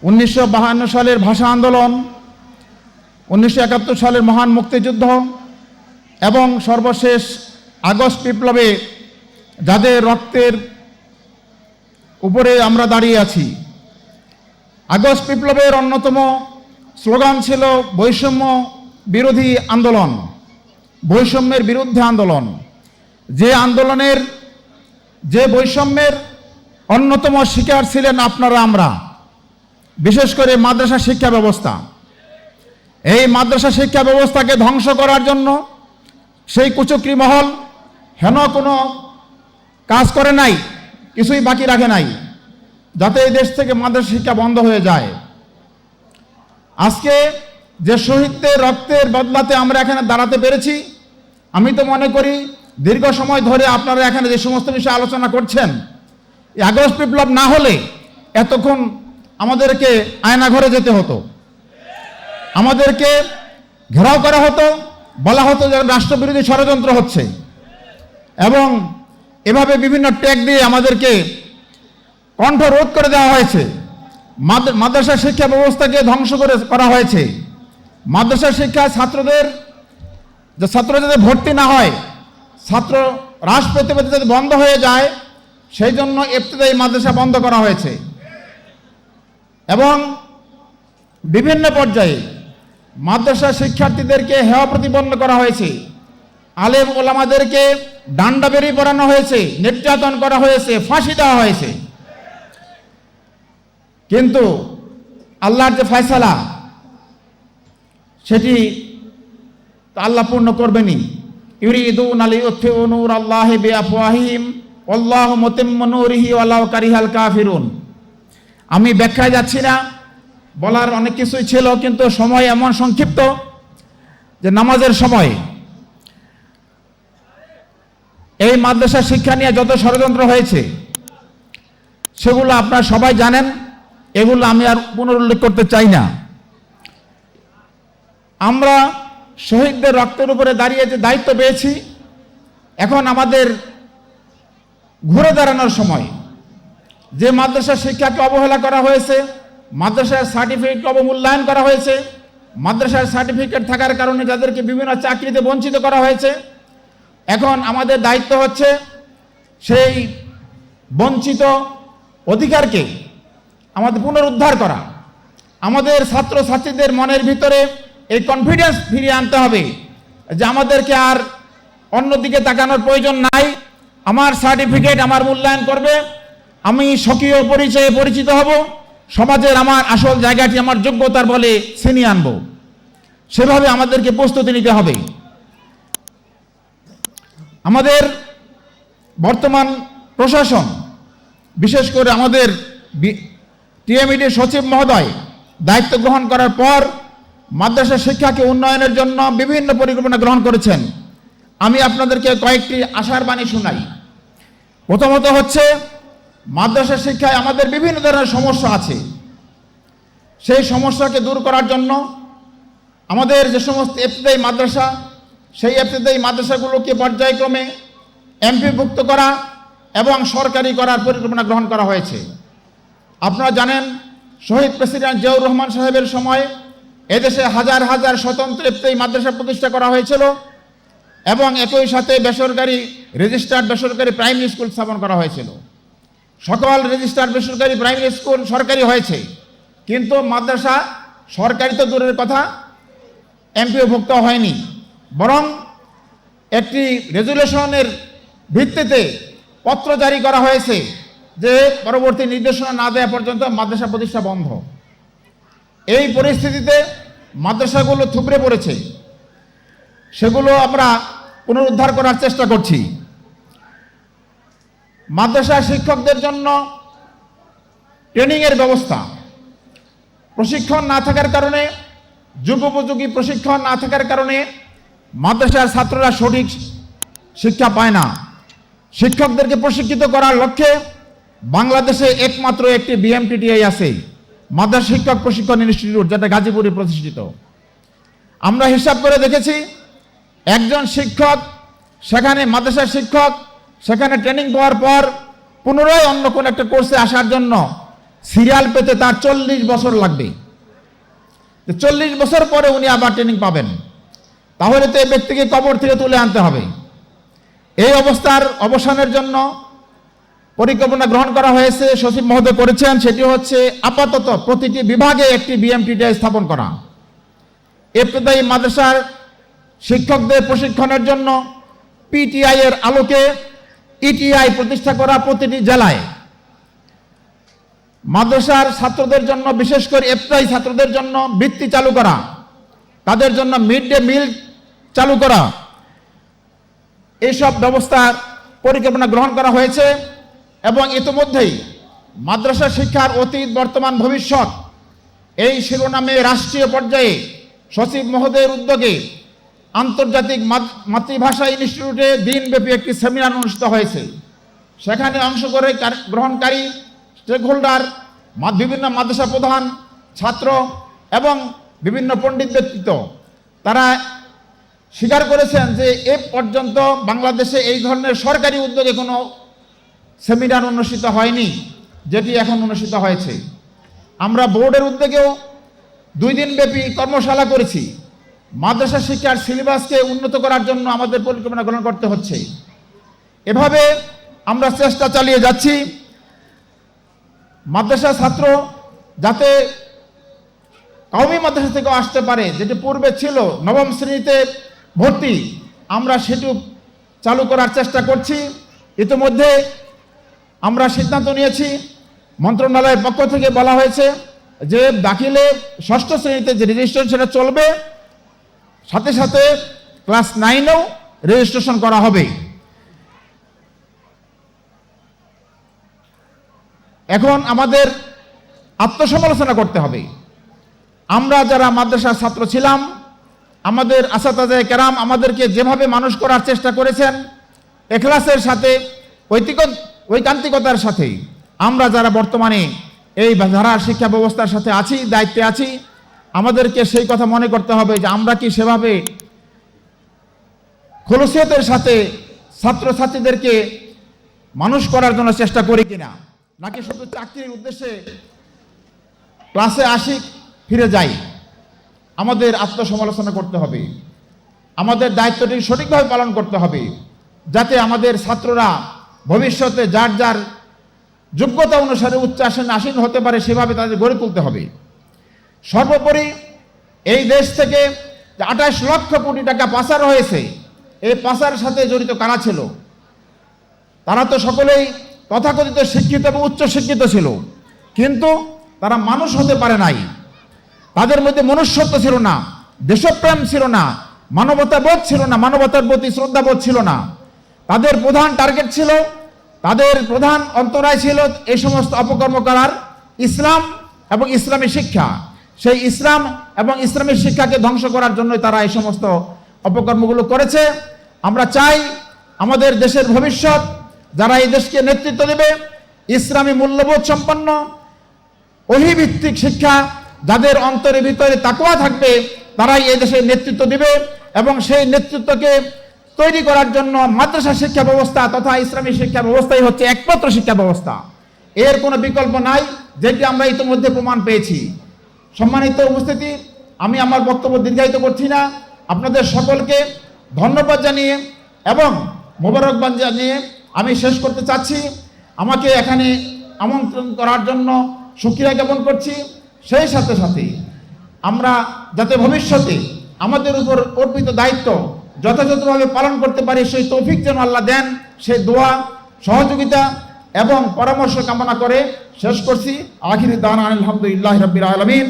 1952 সালের ভাষা আন্দোলন, 1971 সালের মহান মুক্তিযুদ্ধ এবং সর্বশেষ আগস্ট বিপ্লবে যাদের রক্তের উপরে আমরা দাঁড়িয়ে আছি। আগস্ট বিপ্লবের অন্যতম স্লোগান ছিল বৈষম্য বিরোধী আন্দোলন, বৈষম্যের বিরুদ্ধে আন্দোলন। যে আন্দোলনের, যে বৈষম্যের অন্যতম শিকার ছিলেন আপনারা আমরা, বিশেষ করে মাদ্রাসা শিক্ষা ব্যবস্থা। এই মাদ্রাসা শিক্ষা ব্যবস্থাকে ধ্বংস করার জন্য সেই কুচক্রী মহল হেন কোনো কাজ করে নাই, কিছুই বাকি রাখে নাই যাতে এই দেশ থেকে মাদ্রাসা শিক্ষা বন্ধ হয়ে যায়। আজকে যে শহীদদের রক্তের বদলাতে আমরা এখানে দাঁড়াতে পেরেছি, আমি তো মনে করি দীর্ঘ সময় ধরে আপনারা এখানে যে সমস্ত বিষয়ে আলোচনা করছেন, এই আগস্ট বিপ্লব না হলে এতক্ষণ আমাদেরকে আয়নাঘরে যেতে হতো, আমাদেরকে ঘেরাও করা হতো, বলা হতো যে রাষ্ট্রবিরোধী ষড়যন্ত্র হচ্ছে, এবং এভাবে বিভিন্ন ট্যাগ দিয়ে আমাদেরকে কণ্ঠ রোধ করে দেওয়া হয়েছে। মাদ্রাসা শিক্ষা ব্যবস্থাকে ধ্বংস করা হয়েছে। মাদ্রাসা শিক্ষায় ছাত্র যাতে ভর্তি না হয়, ছাত্র হ্রাস পেতে পেতে যাতে বন্ধ হয়ে যায়, সেই জন্য ইবতিদায়ী মাদ্রাসা বন্ধ করা হয়েছে এবং বিভিন্ন পর্যায়ে মাদ্রাসা শিক্ষার্থীদেরকে হেয় প্রতিপন্ন করা হয়েছে, আলেম ওলামাদেরকে ডান্ডা বেরি পড়ানো হয়েছে, নির্যাতন করা হয়েছে, ফাঁসি দেওয়া হয়েছে। কিন্তু আল্লাহর যে ফয়সালা সেটি আল্লাহ পূর্ণ করবেনই। ইউরিদুনা লিইউতফিউ নূরাল্লাহি বিআফওয়াহিহিম ওয়াল্লাহু মুতিম্মু নূরিহি ওয়ালাউ কারিহাল কাফিরুন। আমি ব্যাখ্যায় যাচ্ছি না, বলার অনেক কিছুই ছিল, কিন্তু সময় এমন সংক্ষিপ্ত যে নামাজের সময় এই মাদ্রাসা শিক্ষা নিয়ে যত ষড়যন্ত্র হয়েছে সেগুলো আপনারা সবাই জানেন, এগুলো আমি আর পুনরুল্লেখ করতে চাই না। আমরা শহীদদের রক্তের উপরে দাঁড়িয়ে যে দায়িত্ব পেয়েছি, এখন আমাদের ঘুরে দাঁড়ানোর সময়। যে মাদ্রাসা শিক্ষাকে অবহেলা করা হয়েছে, মাদ্রাসার সার্টিফিকেটকে অবমূল্যায়ন করা হয়েছে, মাদ্রাসার সার্টিফিকেট থাকার কারণে যাদেরকে বিভিন্ন চাকরিতে বঞ্চিত করা হয়েছে, এখন আমাদের দায়িত্ব হচ্ছে সেই বঞ্চিত অধিকারকে আমাদের পুনরুদ্ধার করা। আমাদের ছাত্রছাত্রীদের মনের ভিতরে এই কনফিডেন্স ফিরিয়ে আনতে হবে যে আমাদেরকে আর অন্যদিকে তাকানোর প্রয়োজন নাই। আমার সার্টিফিকেট আমার মূল্যায়ন করবে, আমি স্বকীয় পরিচয়ে পরিচিত হব, সমাজের আমার আসল জায়গাটি আমার যোগ্যতার বলে ছিনিয়ে আনব। সেভাবে আমাদেরকে প্রস্তুতি নিতে হবে। আমাদের বর্তমান প্রশাসন, বিশেষ করে আমাদের টিএমইডি সচিব মহোদয় দায়িত্ব গ্রহণ করার পর মাদ্রাসা শিক্ষাকে উন্নয়নের জন্য বিভিন্ন পরিকল্পনা গ্রহণ করেছেন। আমি আপনাদেরকে কয়েকটি আশার বাণী শোনাই। প্রথমত হচ্ছে, মাদ্রাসা শিক্ষায় আমাদের বিভিন্ন ধরনের সমস্যা আছে, সেই সমস্যাকে দূর করার জন্য আমাদের যে সমস্ত ইবতিদায়ী মাদ্রাসা, সেই ইবতিদায়ী মাদ্রাসাগুলোকে পর্যায়ক্রমে এমপিভুক্ত করা এবং সরকারি করার পরিকল্পনা গ্রহণ করা হয়েছে। আপনারা জানেন, শহীদ প্রেসিডেন্ট জিয়াউর রহমান সাহেবের সময় এদেশে হাজার হাজার স্বতন্ত্র ইবতিদায়ী মাদ্রাসা প্রতিষ্ঠা করা হয়েছিল এবং একই সাথে রেজিস্টার্ড বেসরকারি প্রাইমারি স্কুল স্থাপন করা হয়েছিল। সকল রেজিস্টার্ড বেসরকারি প্রাইমারি স্কুল সরকারি হয়েছে, কিন্তু মাদ্রাসা সরকারি তো দূরের কথা, এমপিওভুক্ত হয়নি। বরং একটি রেজুলেশনের ভিত্তিতে পত্র জারি করা হয়েছে যে পরবর্তী নির্দেশনা না দেওয়া পর্যন্ত মাদ্রাসা প্রতিষ্ঠা বন্ধ। এই পরিস্থিতিতে মাদ্রাসাগুলো থুবড়ে পড়েছে, সেগুলো আমরা পুনরুদ্ধার করার চেষ্টা করছি। মাদ্রাসা শিক্ষকদের জন্য ট্রেনিংয়ের ব্যবস্থা, প্রশিক্ষণ না থাকার কারণে, যুগোপযোগী প্রশিক্ষণ না থাকার কারণে মাদ্রাসার ছাত্ররা সঠিক শিক্ষা পায় না। শিক্ষকদেরকে প্রশিক্ষিত করার লক্ষ্যে বাংলাদেশে একমাত্র একটি বিএমটিটিআই আছে, মাদ্রাসা শিক্ষক প্রশিক্ষণ ইনস্টিটিউট, যেটা গাজীপুরে প্রতিষ্ঠিত। আমরা হিসাব করে দেখেছি, একজন শিক্ষক সেখানে, মাদ্রাসার শিক্ষক সেখানে ট্রেনিং পাওয়ার পর পুনরায় অন্য কোনো একটা কোর্সে আসার জন্য সিরিয়াল পেতে তার 40 বছর লাগবে। 40 বছর পরে উনি আবার ট্রেনিং পাবেন। তাহলে তো এই ব্যক্তিকে কবর থেকে তুলে আনতে হবে। এই অবস্থার অবসানের জন্য পরিকল্পনা গ্রহণ করা হয়েছে, সচিব মহোদয় করেছেন। সেটি হচ্ছে আপাতত প্রতিটি বিভাগে একটি বিএমটিটিআই স্থাপন করা। ইবতেদায়ী মাদ্রাসার শিক্ষকদের প্রশিক্ষণের জন্য পিটিআই এর আলোকে ইটিআই প্রতিষ্ঠা করা প্রতিটি জেলায়। মাদ্রাসার ছাত্রদের জন্য, বিশেষ করে ইবতেদায়ী ছাত্রদের জন্য বৃত্তি চালু করা, তাদের জন্য মিড ডে মিল চালু করা, এইসব ব্যবস্থার পরিকল্পনা গ্রহণ করা হয়েছে। এবং ইতিমধ্যেই মাদ্রাসা শিক্ষার অতীত, বর্তমান, ভবিষ্যৎ এই শিরোনামে রাষ্ট্রীয় পর্যায়ে সচিব মহোদয়ের উদ্যোগে আন্তর্জাতিক মাতৃভাষা ইনস্টিটিউটে দিনব্যাপী একটি সেমিনার অনুষ্ঠিত হয়েছে। সেখানে অংশ করে গ্রহণকারী স্টেক হোল্ডার, বিভিন্ন মাদ্রাসা প্রধান, ছাত্র এবং বিভিন্ন পণ্ডিত ব্যক্তিত্ব তারা স্বীকার করেছেন যে এ পর্যন্ত বাংলাদেশে এই ধরনের সরকারি উদ্যোগে কোনো সেমিনার অনুষ্ঠিত হয়নি, যেটি এখন অনুষ্ঠিত হয়েছে। আমরা বোর্ডের উদ্যোগেও 2 দিনব্যাপী কর্মশালা করেছি। মাদ্রাসা শিক্ষার সিলেবাসকে উন্নত করার জন্য আমাদের পরিকল্পনা গ্রহণ করতে হচ্ছে। এভাবে আমরা চেষ্টা চালিয়ে যাচ্ছি মাদ্রাসা ছাত্র যাতে কওমি মাদ্রাসা থেকেও আসতে পারে, যেটি পূর্বে ছিল নবম শ্রেণীতে ভর্তি, আমরা সেটি চালু করার চেষ্টা করছি। ইতিমধ্যে আমরা সিদ্ধান্ত নিয়েছি, মন্ত্রণালয়ের পক্ষ থেকে বলা হয়েছে যে দাখিলে 6ষ্ঠ শ্রেণীতে যে রেজিস্ট্রেশন সেটা চলবে, সাথে সাথে ক্লাস 9এও রেজিস্ট্রেশন করা হবে। এখন আমাদের আত্মসমালোচনা করতে হবে। আমরা যারা মাদ্রাসার ছাত্র ছিলাম, আমাদের আসাতাজায়ে কেরাম আমাদেরকে যেভাবে মানুষ করার চেষ্টা করেছেন, এখলাসের সাথে, ঐকান্তিকতার সাথে, আমরা যারা বর্তমানে এই ধারার শিক্ষা ব্যবস্থার সাথে আছি, দায়িত্বে আছি, আমাদেরকে সেই কথা মনে করতে হবে যে আমরা কি সেভাবে খলুসিয়তের সাথে ছাত্রছাত্রীদেরকে মানুষ করার জন্য চেষ্টা করি কিনা, নাকি শুধু চাকরির উদ্দেশ্যে ক্লাসে আসি ফিরে যাই। আমাদের আত্মসমালোচনা করতে হবে, আমাদের দায়িত্বটি সঠিকভাবে পালন করতে হবে, যাতে আমাদের ছাত্ররা ভবিষ্যতে যার যার যোগ্যতা অনুসারে উচ্চ আসনে আসীন হতে পারে, সেভাবে তাদের গড়ে তুলতে হবে। সর্বোপরি এই দেশ থেকে 28 লক্ষ কোটি টাকা পাচার হয়েছে, এই পাচারের সাথে জড়িত কারা ছিল? তারা তো সকলেই তথাকথিত শিক্ষিত এবং উচ্চ শিক্ষিত ছিল, কিন্তু তারা মানুষ হতে পারে নাই। তাদের মধ্যে মনুষ্যত্ব ছিল না, দেশপ্রেম ছিল না, মানবতাবোধ ছিল না, মানবতার প্রতি শ্রদ্ধাবোধ ছিল না। তাদের প্রধান টার্গেট ছিল, তাদের প্রধান অন্তরায় ছিল এই সমস্ত অপকর্ম করার ইসলাম এবং ইসলামী শিক্ষা। সেই ইসলাম এবং ইসলামী শিক্ষাকে ধ্বংস করার জন্য তারা এই সমস্ত অপকর্মগুলো করেছে। আমরা চাই আমাদের দেশের ভবিষ্যৎ, যারা এই দেশকে নেতৃত্ব দেবে, ইসলামী মূল্যবোধ সম্পন্ন, ওহীভিত্তিক শিক্ষা, যাদের অন্তরের ভিতরে তাকওয়া থাকবে, তারাই এই দেশের নেতৃত্ব দিবে। এবং সেই নেতৃত্বকে তৈরি করার জন্য মাদ্রাসা শিক্ষা ব্যবস্থা তথা ইসলামী শিক্ষা ব্যবস্থাই হচ্ছে একমাত্র শিক্ষা ব্যবস্থা। এর কোনো বিকল্প নাই, যেটি আমরা ইতিমধ্যে প্রমাণ পেয়েছি। সম্মানিত উপস্থিতি, আমি আমার বক্তব্য দীর্ঘায়িত করছি না। আপনাদের সকলকে ধন্যবাদ জানিয়ে এবং মোবারকবাদ জানিয়ে আমি শেষ করতে চাচ্ছি। আমাকে এখানে আমন্ত্রণ করার জন্য শুকরিয়া জ্ঞাপন করছি। সেই সাথে সাথে আমরা যাতে ভবিষ্যতে আমাদের উপর অর্পিত দায়িত্ব যথাযথভাবে পালন করতে পারি, সেই তৌফিক যেন আল্লাহ দেন, সেই দোয়া, সহযোগিতা এবং পরামর্শ কামনা করে শেষ করছি। আখিরি দাওয়ানা আলহামদুলিল্লাহি রাব্বিল আলামিন।